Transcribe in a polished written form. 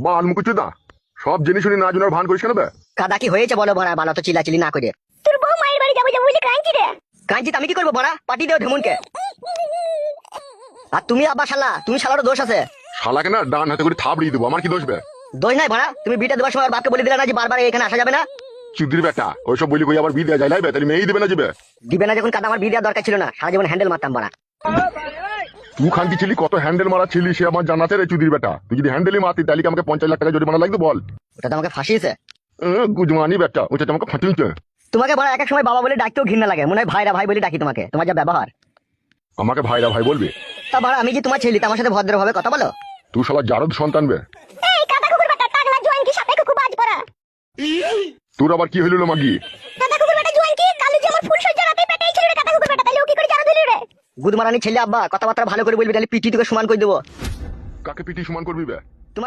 বাল মুকুচুদা সব জিনিস শুনি না জানার ভান করিস কেন বে? কাদা কি হয়েছে বলো বড়া, বালা তো চিল্লাচিল্লি না করে। তোর বউ মায়ের বাড়ি যাবো যাবো বলে কাঁদছি রে। কাঞ্চি আমি কি করবো বড়া, পাটি দেও ঢেমুনকে। আর তুমি আব্বা শালা, তুমি শালারও দোষ আছে। শালাকে না ডান হাতে করে থাপড়িয়ে দেবো, আমার কি দোষ বে? দোষ নাই বড়া, তুমি বিটা দেওয়ার সময় বাপকে বলে দিলে না যে বারবার এখানে আসা যাবে না। চুদির বেটা ওইসব বলি কই আবার বিয়ে দেওয়া যায় লাইবে, তাহলে মেয়েই দেবে না যাবে। দিবে না যখন কাদা, আমার বিয়ে দেওয়ার দরকার ছিল না, সারা জীবন হ্যান্ডেল মারতাম বড়া। তুই খানকি ছিলি, কত হ্যান্ডেল মারা ছিলি সে আমার জানাতে রে চুদির বেটা। তুই যদি হ্যান্ডেলই মারতি তাহলে কি আমাকে 50 লাখ টাকা জরিমানা লাগতো বল? ওটা তো আমাকে ফাঁসিয়েছে। গুজমানি বেটা, ওটা তো আমাকে ফাটিয়েছে। তোমাকে বড়া এক এক সময় বাবা বলে ডাকতেও ঘৃণা লাগে, মনে হয় ভাইরা ভাই বলে ডাকি তোমাকে, তোমার যা ব্যবহার। আমাকে ভাইরা ভাই বলবি? তা বড়া আমি কি তোমার ছেলে, আমার সাথে ভদ্রভাবে কথা বলো। তুই শালা জারদ সন্তান বে। এই কাদা কুকুর বেটা টাকলা জোয়ান কি সাথে কুকু বাজ পড়া। তোর আবার কি হইল মাগি? কাদা কুকুর বেটা জোয়ান কি কালু যে আমার ফুল সজ্জা রাতে পেটেই ছিল রে কাদা কুকুর বেটা, তাহলে ও কি করে জানা দিলি রে? গুদমারানি ছেলে আব্বা, কথাবার্তা ভালো করে বলবি, তাহলে পিটি তোকে সমান করে দেবো। কাকে পিটি সমান করবি বে?